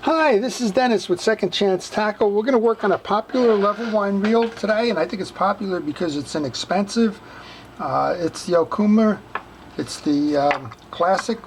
Hi, this is Dennis with Second Chance Tackle. We're going to work on a popular level line reel today, and I think it's popular because it's inexpensive. It's the Okuma. It's the Classic.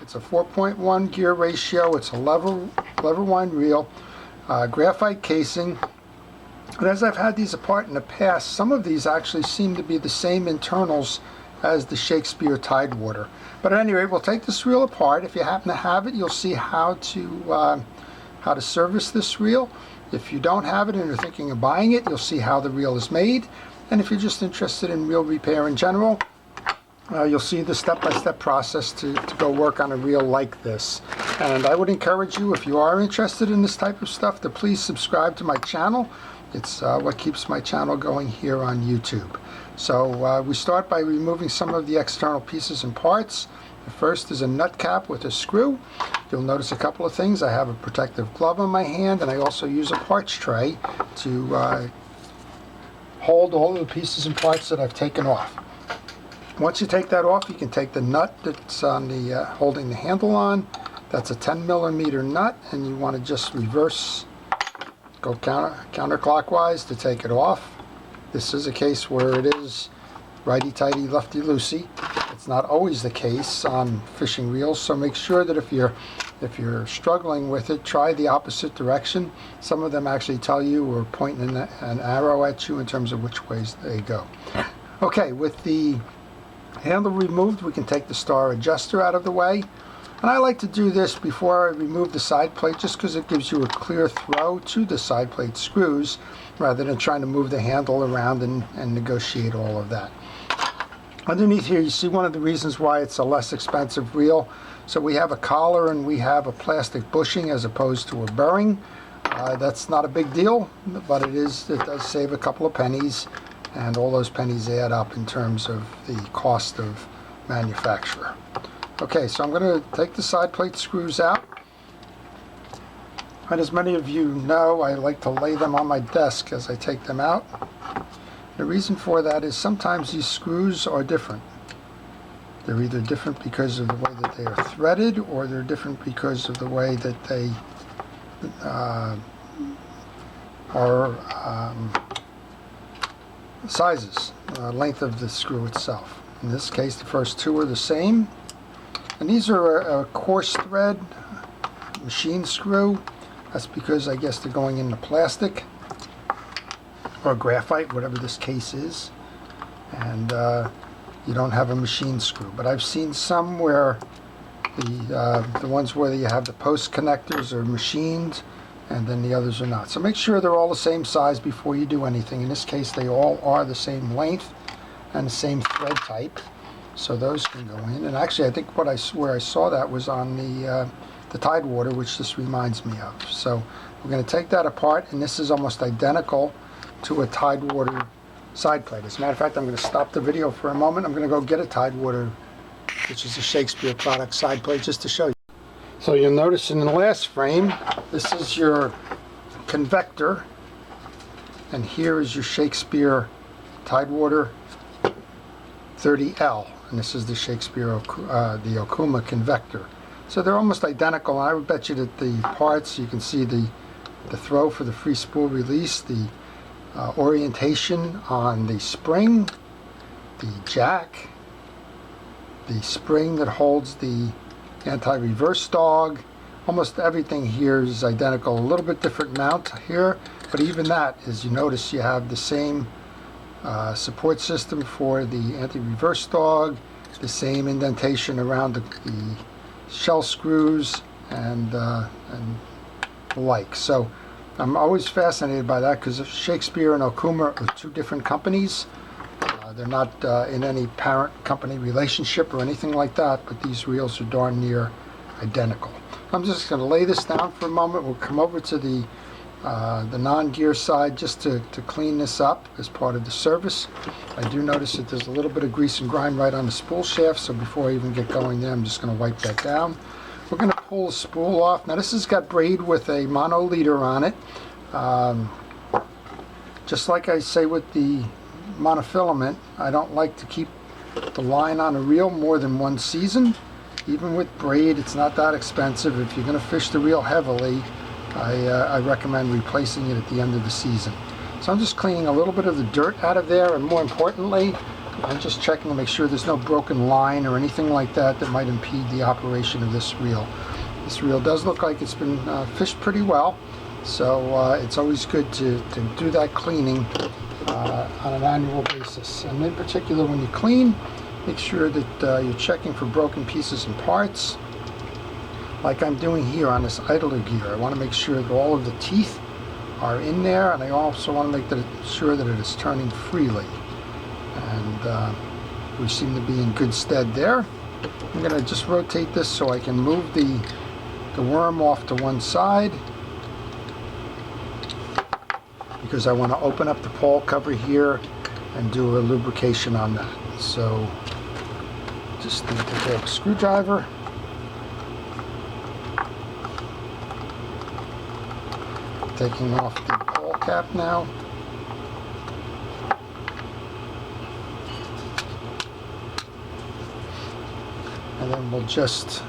It's a 4.1 gear ratio. It's a level line reel, graphite casing. And as I've had these apart in the past, some of these actually seem to be the same internals as the Shakespeare Tidewater. But at any rate, we'll take this reel apart. If you happen to have it, you'll see how to service this reel. If you don't have it and you're thinking of buying it, you'll see how the reel is made. And if you're just interested in reel repair in general, you'll see the step-by-step process to go work on a reel like this. And I would encourage you, if you are interested in this type of stuff, to please subscribe to my channel. It's what keeps my channel going here on YouTube. So we start by removing some of the external pieces and parts. The first is a nut cap with a screw. You'll notice a couple of things. I have a protective glove on my hand, and I also use a parts tray to hold all of the pieces and parts that I've taken off. Once you take that off, you can take the nut that's on the holding the handle on. That's a 10mm nut, and you want to just reverse, go counterclockwise to take it off. This is a case where it is righty-tighty, lefty-loosey. It's not always the case on fishing reels, so make sure that if you're struggling with it, try the opposite direction. Some of them actually tell you or point an arrow at you in terms of which ways they go. Okay, with the handle removed, we can take the star adjuster out of the way. And I like to do this before I remove the side plate, just because it gives you a clear throw to the side plate screws rather than trying to move the handle around and negotiate all of that. Underneath here, you see one of the reasons why it's a less expensive reel. So we have a collar and we have a plastic bushing as opposed to a bearing. That's not a big deal, but it does save a couple of pennies, and all those pennies add up in terms of the cost of manufacture. Okay, so I'm going to take the side plate screws out. And as many of you know, I like to lay them on my desk as I take them out. The reason for that is sometimes these screws are different. They're either different because of the way that they are threaded, or they're different because of the way that they sizes, length of the screw itself. In this case, the first two are the same. And these are a coarse thread machine screw. That's because I guess they're going into plastic or graphite, whatever this case is. And you don't have a machine screw. But I've seen some where the ones where you have the post connectors are machined, and then the others are not. So make sure they're all the same size before you do anything. In this case, they all are the same length and the same thread type. So those can go in. And actually, I think where I saw that was on the Tidewater, which this reminds me of. So we're going to take that apart, and this is almost identical to a Tidewater side plate. As a matter of fact, I'm going to stop the video for a moment. I'm going to go get a Tidewater, which is a Shakespeare product side plate, just to show you. So you'll notice in the last frame, this is your convector, and here is your Shakespeare Tidewater 30L. And this is the Shakespeare, the Okuma convector. So they're almost identical. I would bet you that the parts, you can see the throw for the free spool release, the orientation on the spring, the jack, the spring that holds the anti-reverse dog. Almost everything here is identical. A little bit different mount here, but even that, as you notice, you have the same support system for the anti-reverse dog, the same indentation around the shell screws and the like. So I'm always fascinated by that, because Shakespeare and Okuma are two different companies. They're not in any parent company relationship or anything like that, but these reels are darn near identical. I'm just going to lay this down for a moment. We'll come over to the non-gear side just to clean this up as part of the service. I do notice that there's a little bit of grease and grime right on the spool shaft, so before I even get going there, I'm just going to wipe that down. We're going to pull the spool off. Now this has got braid with a mono leader on it. Just like I say with the monofilament, I don't like to keep the line on a reel more than one season. even with braid, it's not that expensive. If you're going to fish the reel heavily, I recommend replacing it at the end of the season. So I'm just cleaning a little bit of the dirt out of there, and more importantly, I'm just checking to make sure there's no broken line or anything like that that might impede the operation of this reel. This reel does look like it's been fished pretty well, so it's always good to do that cleaning on an annual basis. And in particular, when you clean, make sure that you're checking for broken pieces and parts, like I'm doing here on this idler gear. I want to make sure that all of the teeth are in there, and I also want to make sure that it is turning freely. And we seem to be in good stead there. I'm going to just rotate this so I can move the worm off to one side, because I want to open up the pawl cover here and do a lubrication on that. So just need to grab a screwdriver. Taking off the pawl cap now. And then we'll just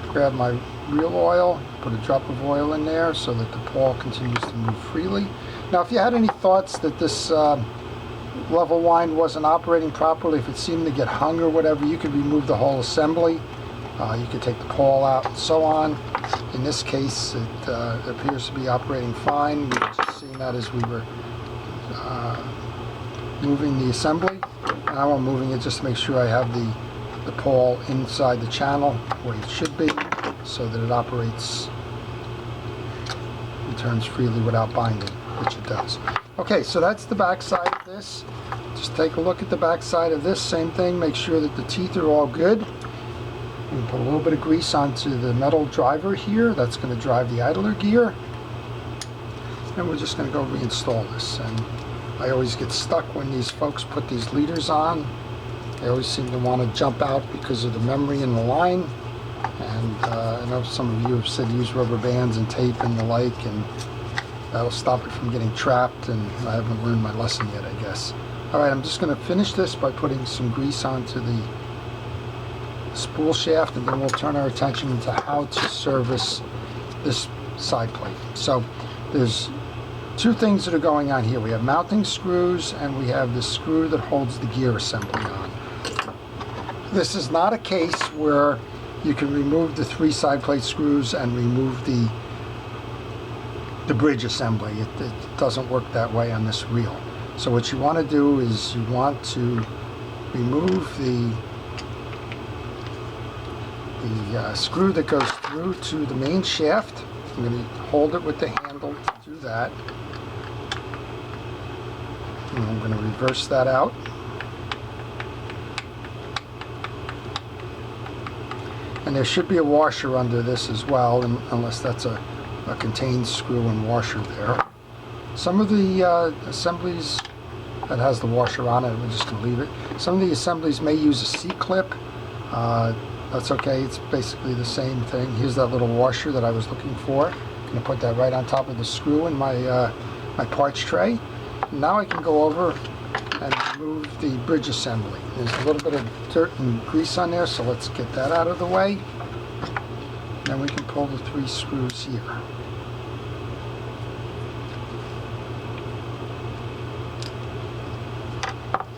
grab my reel oil, put a drop of oil in there so that the pawl continues to move freely. Now, if you had any thoughts that this level wind wasn't operating properly, if it seemed to get hung or whatever, you could remove the whole assembly. You could take the pawl out and so on. In this case, it appears to be operating fine. We were just seeing that as we were moving the assembly. Now I'm moving it just to make sure I have the pawl inside the channel where it should be, so that it operates and turns freely without binding, which it does. Okay, so that's the back side of this. Just take a look at the back side of this. Same thing, make sure that the teeth are all good. We can put a little bit of grease onto the metal driver here. That's going to drive the idler gear. And we're just going to go reinstall this. And I always get stuck when these folks put these leaders on. They always seem to want to jump out because of the memory in the line. And I know some of you have said use rubber bands and tape and the like, and that'll stop it from getting trapped, and I haven't learned my lesson yet, I guess. Alright, I'm just going to finish this by putting some grease onto the spool shaft, and then we'll turn our attention to how to service this side plate. So there's two things that are going on here. We have mounting screws, and we have the screw that holds the gear assembly on. This is not a case where you can remove the three side plate screws and remove the bridge assembly. It doesn't work that way on this reel. So what you want to do is you want to remove the screw that goes through to the main shaft. I'm going to hold it with the handle to do that. And I'm going to reverse that out. And there should be a washer under this as well, unless that's a contained screw and washer there. Some of the assemblies that has the washer on it, we're just going to leave it. Some of the assemblies may use a C-clip. That's okay, it's basically the same thing. Here's that little washer that I was looking for. I'm going to put that right on top of the screw in my parts tray. Now I can go over and remove the bridge assembly. There's a little bit of dirt and grease on there, so let's get that out of the way. Then we can pull the three screws here.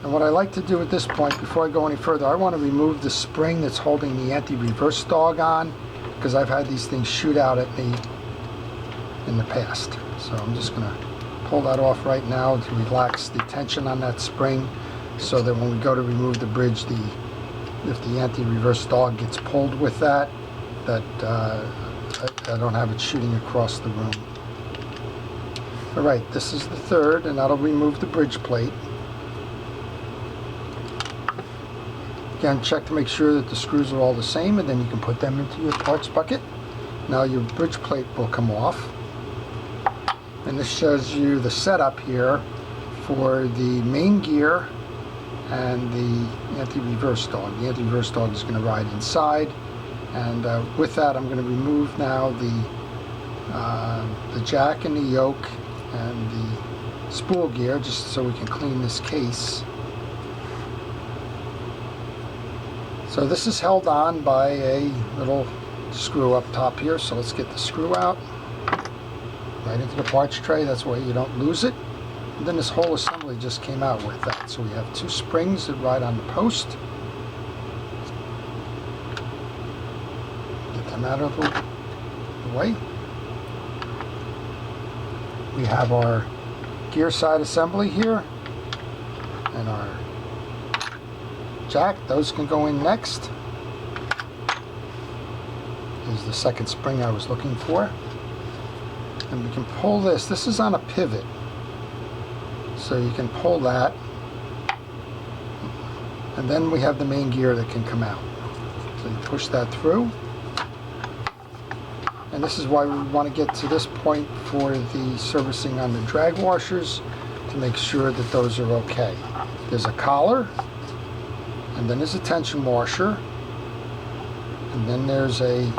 And what I like to do at this point, before I go any further, I want to remove the spring that's holding the anti-reverse dog on, because I've had these things shoot out at me in the past. So I'm just going to pull that off right now to relax the tension on that spring, so that when we go to remove the bridge, if the anti-reverse dog gets pulled with that, I don't have it shooting across the room. Alright, this is the third, and that'll remove the bridge plate. Again, check to make sure that the screws are all the same, and then you can put them into your parts bucket. Now your bridge plate will come off. And this shows you the setup here for the main gear and the anti-reverse dog. The anti-reverse dog is going to ride inside, and with that I'm going to remove now the jack and the yoke and the spool gear, just so we can clean this case. So this is held on by a little screw up top here, so let's get the screw out. Right into the parts tray, that's why you don't lose it. And then this whole assembly just came out with that. So we have 2 springs that ride on the post. Get them out of the way. We have our gear side assembly here and our jack. Those can go in next. Here's the second spring I was looking for. And we can pull this. This is on a pivot. So you can pull that. And then we have the main gear that can come out. So you push that through. And this is why we want to get to this point for the servicing on the drag washers to make sure that those are okay. There's a collar, and then there's a tension washer, and then there's a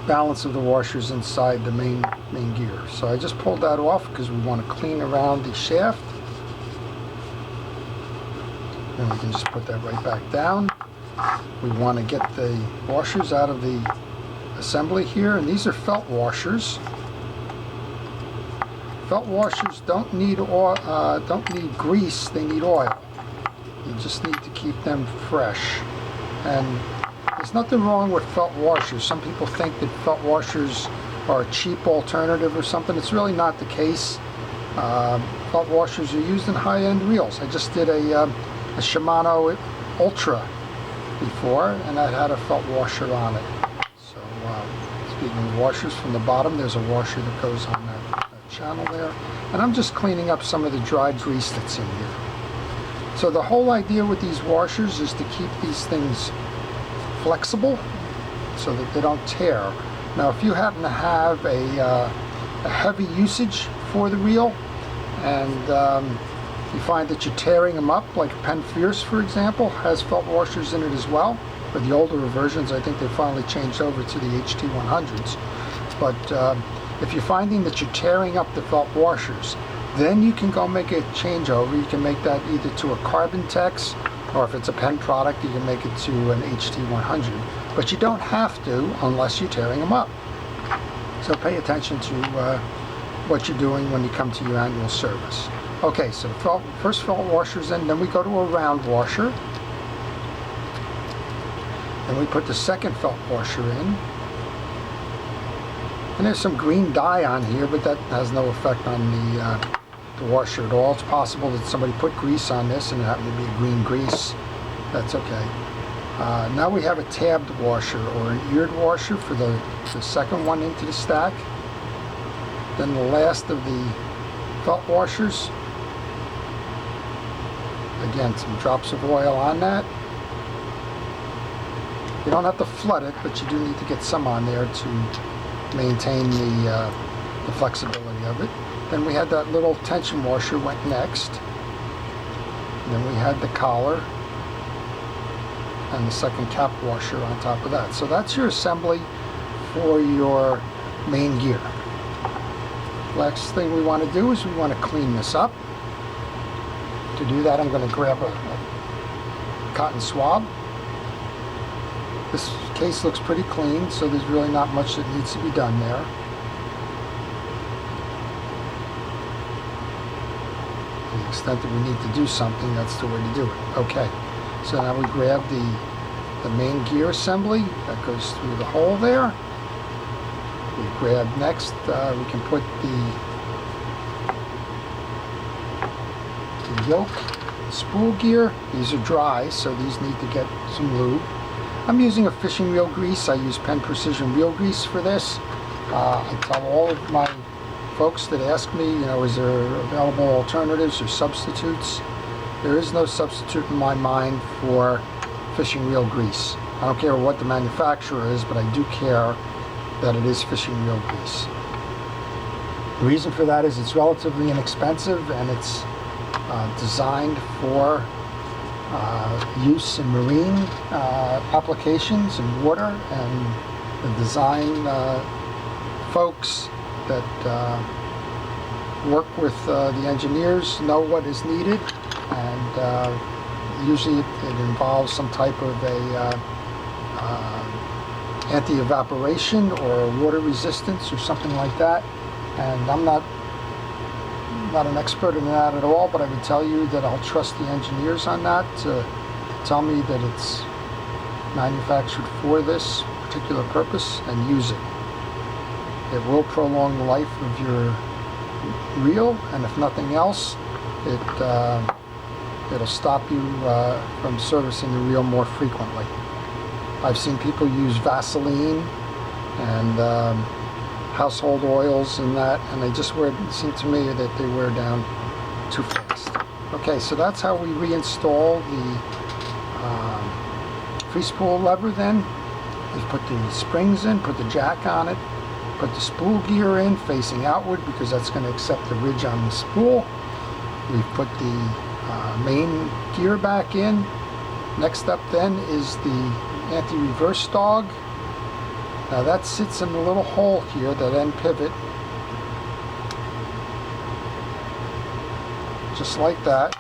balance of the washers inside the main gear. So I just pulled that off because we want to clean around the shaft. And we can just put that right back down. We want to get the washers out of the assembly here, and these are felt washers. Felt washers don't need oil, don't need grease, they need oil. You just need to keep them fresh. And there's nothing wrong with felt washers. Some people think that felt washers are a cheap alternative or something. It's really not the case. Felt washers are used in high-end reels. I just did a Shimano Ultra before, and that had a felt washer on it. So speaking of washers, from the bottom there's a washer that goes on that channel there. And I'm just cleaning up some of the dry grease that's in here. So the whole idea with these washers is to keep these things flexible so that they don't tear. Now if you happen to have a heavy usage for the reel and you find that you're tearing them up, like Penn Fierce for example has felt washers in it as well. For the older versions, I think they finally changed over to the HT100s. But if you're finding that you're tearing up the felt washers, then you can go make a changeover. You can make that either to a Carbon Tex, or if it's a Penn product, you can make it to an HT100. But you don't have to unless you're tearing them up. So pay attention to what you're doing when you come to your annual service. Okay, so first felt washers in, then we go to a round washer. Then we put the second felt washer in. And there's some green dye on here, but that has no effect on the washer at all. It's possible that somebody put grease on this and it happened to be green grease. That's okay. Now we have a tabbed washer or an eared washer for the second one into the stack. Then the last of the felt washers. Again, some drops of oil on that. You don't have to flood it, but you do need to get some on there to maintain the flexibility of it. Then we had that little tension washer went next. And then we had the collar and the second cap washer on top of that. So that's your assembly for your main gear. Last thing we want to do is we want to clean this up. To do that, I'm going to grab a cotton swab. This case looks pretty clean, so there's really not much that needs to be done there. To the extent that we need to do something, that's the way to do it. Okay, so now we grab the main gear assembly that goes through the hole there. We grab next, we can put the yoke, the spool gear. These are dry, so these need to get some lube. I'm using a fishing reel grease. I use Penn Precision reel grease for this. I tell all of my folks that ask me, is there available alternatives or substitutes? There is no substitute in my mind for fishing reel grease. I don't care what the manufacturer is, but I do care that it is fishing reel grease. The reason for that is it's relatively inexpensive and it's designed for use in marine applications and water, and the design folks that work with the engineers know what is needed, and usually it involves some type of a anti-evaporation or water resistance or something like that. And I'm not an expert in that at all, but I would tell you that I'll trust the engineers on that to tell me that it's manufactured for this particular purpose, and use it. It will prolong the life of your reel, and if nothing else, it'll stop you from servicing the reel more frequently. I've seen people use Vaseline and household oils and that, and they just wear, it seemed to me that they wear down too fast. Okay, so that's how we reinstall the free spool lever then. We've put the springs in, put the jack on it, put the spool gear in facing outward because that's going to accept the ridge on the spool. We've put the main gear back in. Next up then is the anti-reverse dog. Now that sits in a little hole here, that end pivot. Just like that.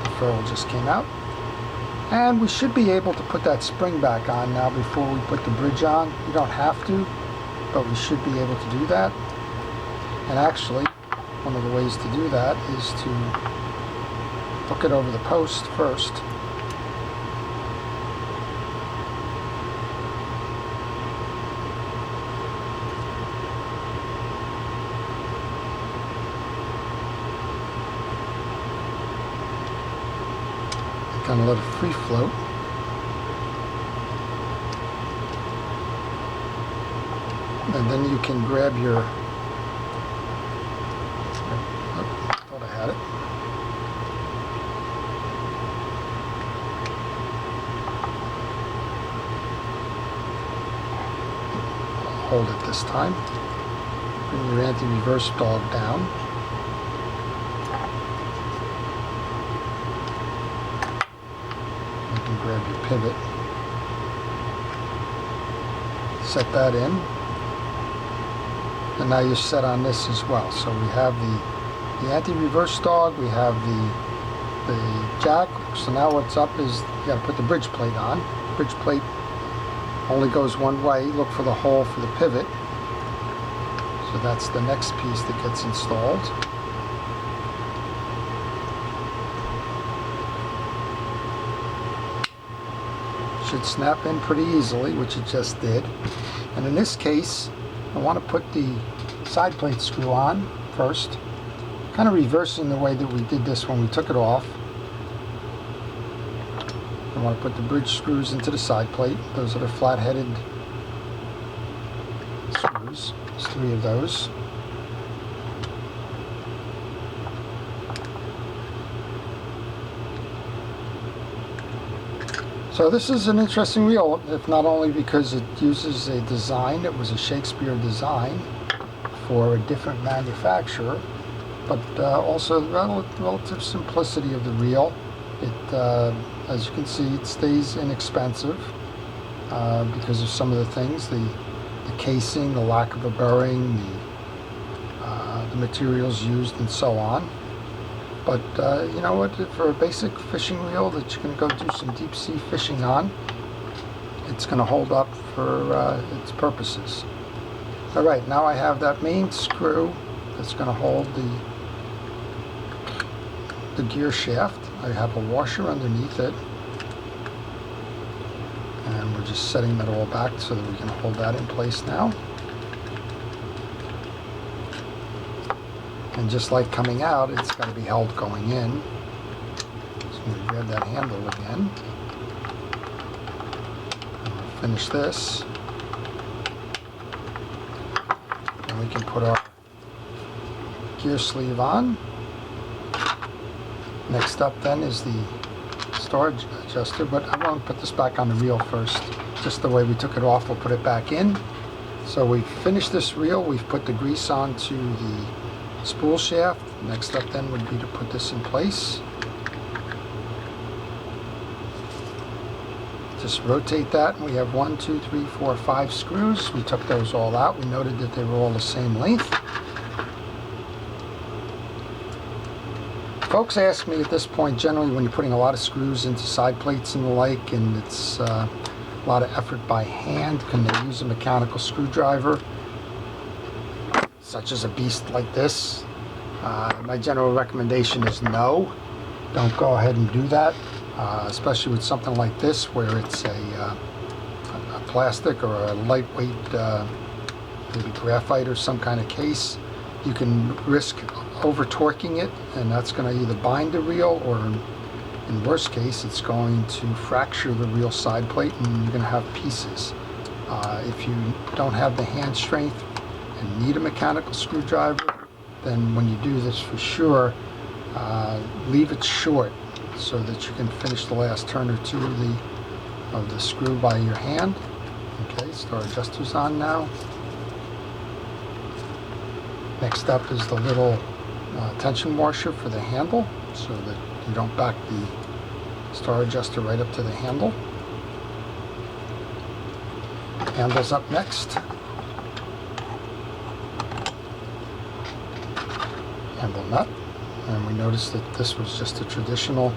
The ferrule just came out. And we should be able to put that spring back on now before we put the bridge on. You don't have to, but we should be able to do that. And actually, one of the ways to do that is to hook it over the post first. Kind of let it free float. And then you can grab your, oh, thought I had it. Hold it this time. Bring your anti-reverse dog down. Grab your pivot, set that in, and now you're set on this as well. So we have the anti-reverse dog, we have the jack. So now what's up is you got to put the bridge plate on. Bridge plate only goes one way. Look for the hole for the pivot. So that's the next piece that gets installed. Should snap in pretty easily, which it just did. And in this case, I want to put the side plate screw on first, kind of reversing the way that we did this when we took it off. I want to put the bridge screws into the side plate. Those are the flat-headed screws. There's 3 of those. So this is an interesting reel, if not only because it uses a design that was a Shakespeare design for a different manufacturer, but also the relative simplicity of the reel. It, as you can see, it stays inexpensive because of some of the things, the casing, the lack of a bearing, the materials used, and so on. But you know what, for a basic fishing reel that you're going to go do some deep sea fishing on, it's going to hold up for its purposes. Alright, now I have that main screw that's going to hold the gear shaft. I have a washer underneath it. And we're just setting that all back so that we can hold that in place now. And just like coming out, it's got to be held going in. So I'm going to grab that handle again. And we'll finish this. And we can put our gear sleeve on. Next up then is the storage adjuster, but I want to put this back on the reel first. Just the way we took it off, we'll put it back in. So we've finished this reel, we've put the grease onto the spool shaft. Next up then would be to put this in place. Just rotate that, and we have 1, 2, 3, 4, 5 screws. We took those all out. We noted that they were all the same length. folks ask me at this point, generally when you're putting a lot of screws into side plates and the like, and it's a lot of effort by hand, can they use a mechanical screwdriver, such as a beast like this? My general recommendation is no. Don't go ahead and do that, especially with something like this where it's a plastic or a lightweight, maybe graphite or some kind of case. You can risk over torquing it, and that's going to either bind the reel, or in worst case it's going to fracture the reel side plate and you're going to have pieces. If you don't have the hand strength and need a mechanical screwdriver, then when you do this, for sure, leave it short so that you can finish the last turn or two of the screw by your hand. Okay, star adjuster's on now. Next up is the little tension washer for the handle, so that you don't back the star adjuster right up to the handle. Handle's up next. Handle nut. And we noticed that this was just a traditional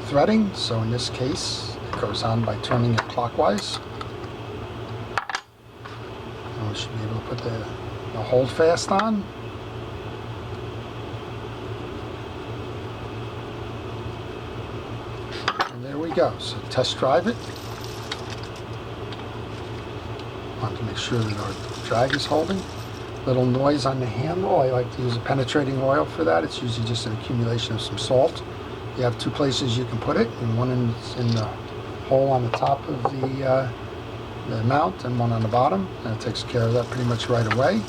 threading, so in this case it goes on by turning it clockwise. And we should be able to put the hold fast on. And there we go. So test drive it. Want to make sure that our drag is holding. Little noise on the handle. I like to use a penetrating oil for that. It's usually just an accumulation of some salt. You have two places you can put it, and one in the hole on the top of the mount and one on the bottom, and it takes care of that pretty much right away.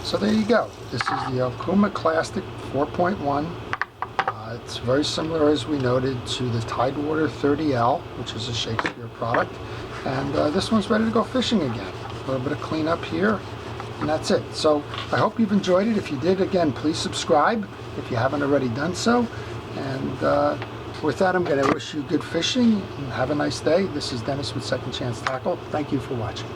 So there you go. This is the Okuma Classic 4.1. It's very similar, as we noted, to the Tidewater 30L, which is a Shakespeare product. And this one's ready to go fishing again. A little bit of cleanup here, and that's it. So I hope you've enjoyed it. If you did, again, please subscribe if you haven't already done so. And with that, I'm going to wish you good fishing and have a nice day. This is Dennis with Second Chance Tackle. Thank you for watching.